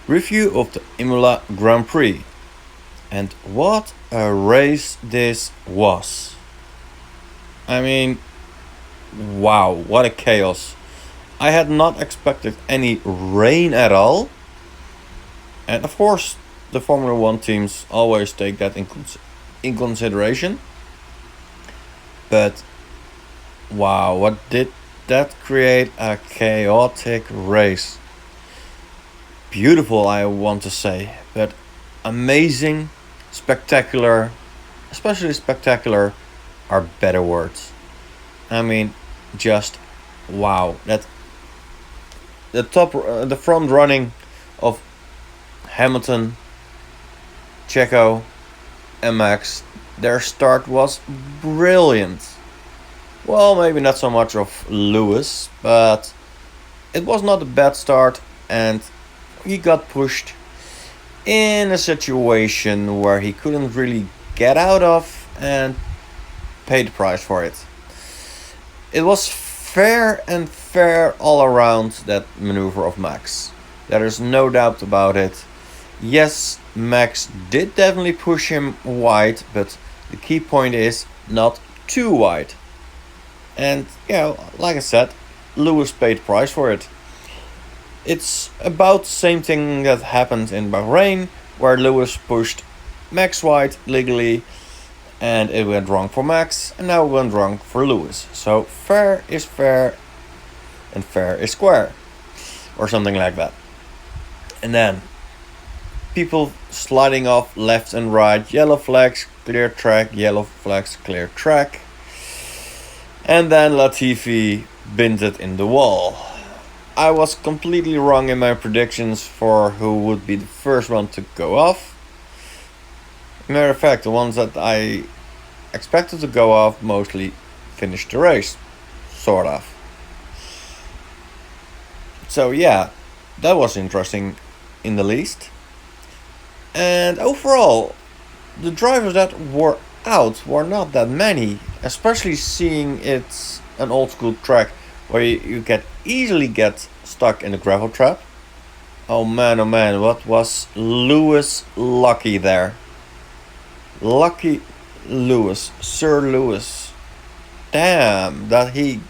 Review of the Imola Grand Prix. And what a race this was. I mean, wow, what a chaos. I had not expected any rain at all. And of course, the Formula One teams always take that in consideration. But wow, what did that create a chaotic race? Beautiful, I want to say, but amazing, spectacular, especially spectacular, are better words. I mean, just wow. That the front running of Hamilton, Checo, and Max, their start was brilliant. Well, maybe not so much of Lewis, but it was not a bad start, and he got pushed in a situation where he couldn't really get out of and paid the price for it. It was fair all around, that maneuver of Max. There is no doubt about it. Yes, Max did definitely push him wide, but the key point is not too wide. And yeah, like I said, Lewis paid the price for it. It's about the same thing that happened in Bahrain, where Lewis pushed Max wide legally, and it went wrong for Max, and now it went wrong for Lewis. So fair is fair, and fair is square, or something like that. And then people sliding off left and right, yellow flags, clear track, yellow flags, clear track. And then Latifi binned it in the wall. I was completely wrong in my predictions for who would be the first one to go off. Matter of fact, the ones that I expected to go off mostly finished the race. Sort of. So yeah, that was interesting in the least. And overall, the drivers that were out were not that many, especially seeing it's an old school track where you can easily get stuck in a gravel trap. Oh man, what was Lewis lucky there? Lucky Lewis, Sir Lewis. Damn, that he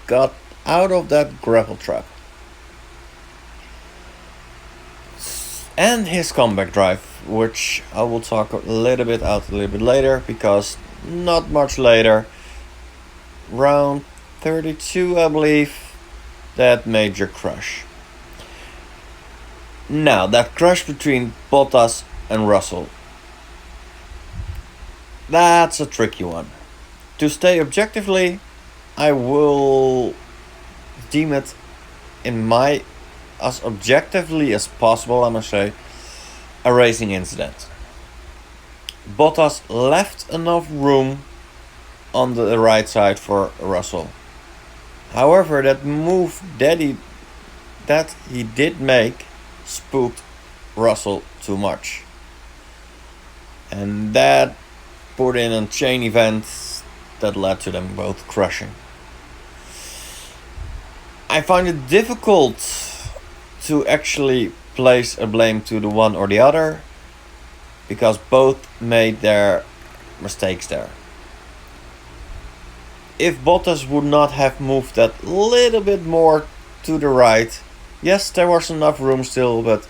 got out of that gravel trap. And his comeback drive, which I will talk a little bit later, because not much later, round 32 I believe, that major crash. Now, that crash between Bottas and Russell, that's a tricky one. To stay objectively, I will deem it as objectively as possible, I must say, a racing incident. Bottas left enough room on the right side for Russell. However, that move that he did make spooked Russell too much. And that put in a chain event that led to them both crashing. I find it difficult to actually place a blame to the one or the other, because both made their mistakes there. If Bottas would not have moved that little bit more to the right, yes, there was enough room still, but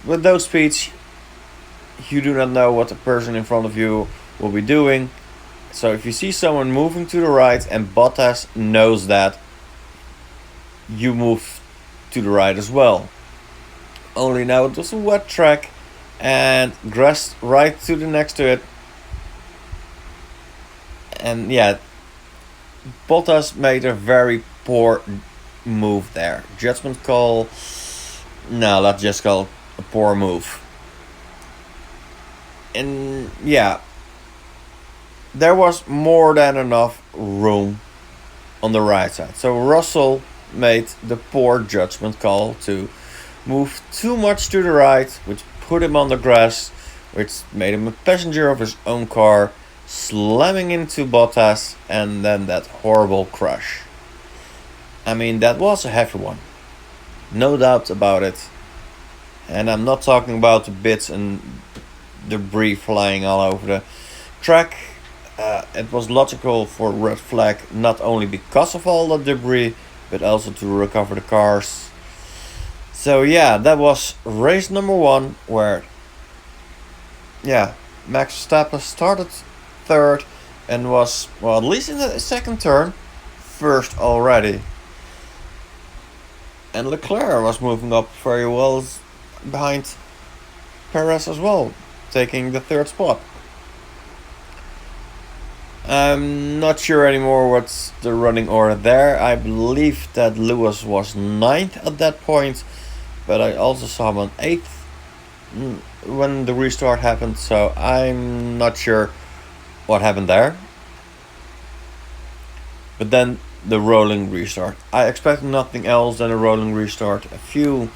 with those speeds, you do not know what the person in front of you will be doing. So if you see someone moving to the right and Bottas knows that, you move to the right as well. Only now it was a wet track and grass right to the next to it. And yeah, Bottas made a very poor move there. Judgment call? No, let's just call it a poor move. And yeah, there was more than enough room on the right side. So Russell made the poor judgment call to move too much to the right, which put him on the grass, which made him a passenger of his own car, slamming into Bottas, and then that horrible crash. I mean, that was a heavy one. No doubt about it. And I'm not talking about the bits and debris flying all over the track. It was logical for red flag, not only because of all the debris, but also to recover the cars. So yeah, that was race number 1, where Max Verstappen started third and was, well, at least in the second turn, first already. And Leclerc was moving up very well behind Perez as well, taking the third spot. I'm not sure anymore what's the running order there. I believe that Lewis was 9th at that point, but I also saw him on 8th when the restart happened, so I'm not sure what happened there. But then the rolling restart. I expected nothing else than a rolling restart. A few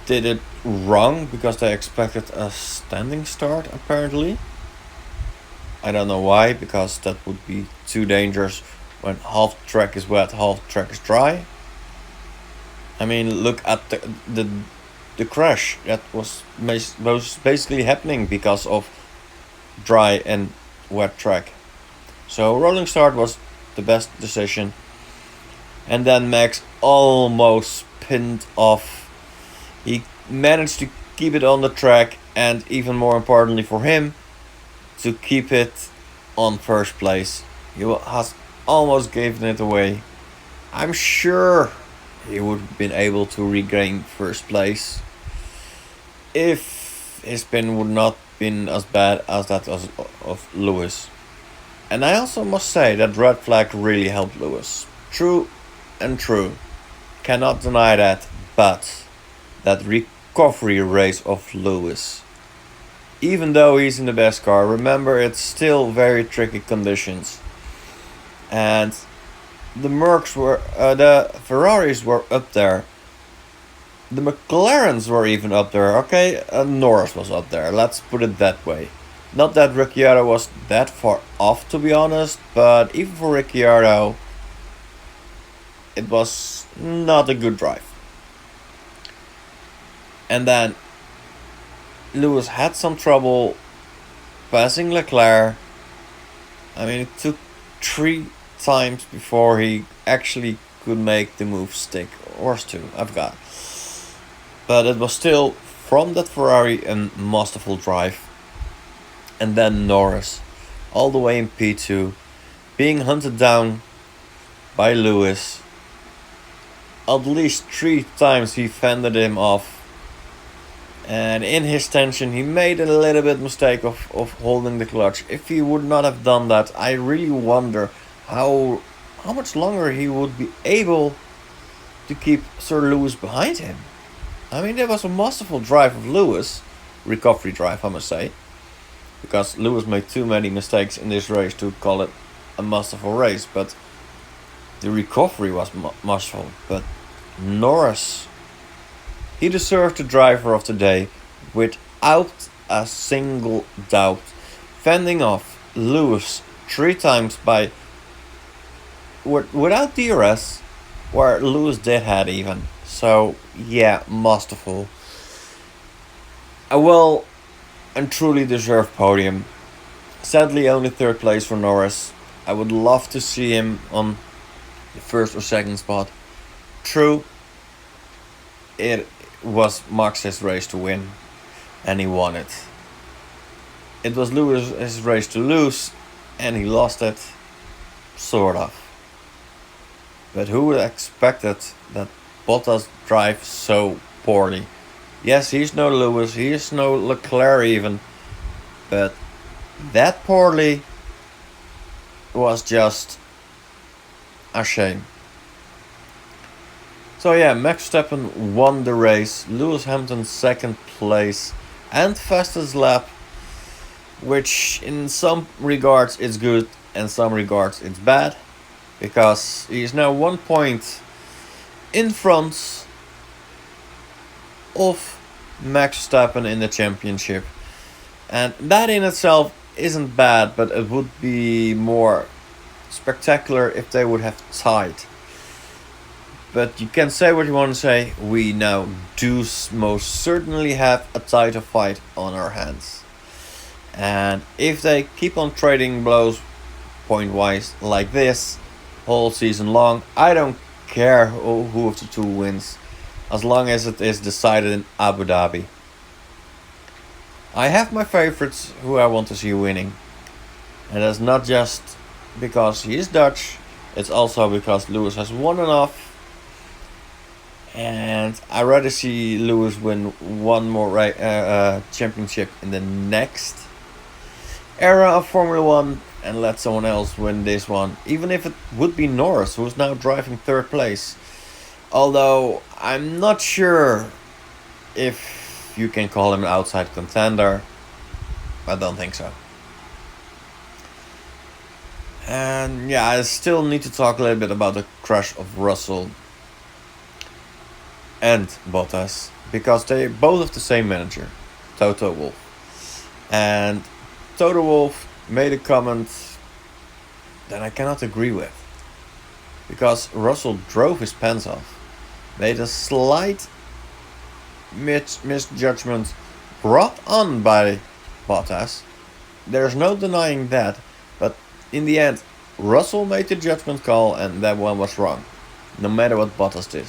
did it wrong because they expected a standing start, apparently. I don't know why, because that would be too dangerous when half the track is wet, half the track is dry. I mean, look at the crash that was basically happening because of dry and wet track. So rolling start was the best decision. And then Max almost pinned off. He managed to keep it on the track, and even more importantly for him, to keep it on first place. He has almost given it away. I'm sure he would have been able to regain first place if his spin would not been as bad as that of Lewis. And I also must say that red flag really helped Lewis. True and true. Cannot deny that, but that recovery race of Lewis, even though he's in the best car, remember it's still very tricky conditions. And the Ferraris were up there. The McLarens were even up there, okay? Norris was up there, let's put it that way. Not that Ricciardo was that far off, to be honest, but even for Ricciardo, it was not a good drive. And then Lewis had some trouble passing Leclerc. I mean, it took 3 times before he actually could make the move stick. Or 2, I forgot. But it was still, from that Ferrari, a masterful drive. And then Norris, all the way in P2, being hunted down by Lewis. At least 3 times he fended him off. And in his tension, he made a little bit mistake of holding the clutch. If he would not have done that, I really wonder how much longer he would be able to keep Sir Lewis behind him. I mean, that was a masterful drive of Lewis. Recovery drive, I must say. Because Lewis made too many mistakes in this race to call it a masterful race. But the recovery was masterful. But Norris, he deserved the driver of the day without a single doubt. Fending off Lewis 3 times by without DRS, where Lewis did had even. So yeah, masterful. A well and truly deserved podium. Sadly, only 3rd place for Norris. I would love to see him on the 1st or 2nd spot. True, it was Max's race to win, and he won it. It was Lewis's race to lose, and he lost it, sort of. But who would have expected that Bottas drive so poorly? Yes, he's no Lewis, he is no Leclerc even, but that poorly was just a shame. So yeah, Max Verstappen won the race, Lewis Hamilton 2nd place and fastest lap, which in some regards is good and some regards it's bad, because he is now 1 point in front of Max Verstappen in the championship. And that in itself isn't bad, but it would be more spectacular if they would have tied. But you can say what you want to say. We now do most certainly have a title fight on our hands. And if they keep on trading blows point wise like this whole season long, I don't care who of the two wins, as long as it is decided in Abu Dhabi. I have my favorites who I want to see winning. And that's not just because he is Dutch, it's also because Lewis has won enough. And I'd rather see Lewis win one more championship in the next era of Formula 1 and let someone else win this one. Even if it would be Norris, who's now driving third place. Although I'm not sure if you can call him an outside contender. I don't think so. And yeah, I still need to talk a little bit about the crash of Russell and Bottas, because they both have the same manager, Toto Wolff. And Toto Wolff made a comment that I cannot agree with, because Russell drove his pants off, made a slight misjudgment brought on by Bottas. There's no denying that, but in the end, Russell made the judgment call and that one was wrong, no matter what Bottas did.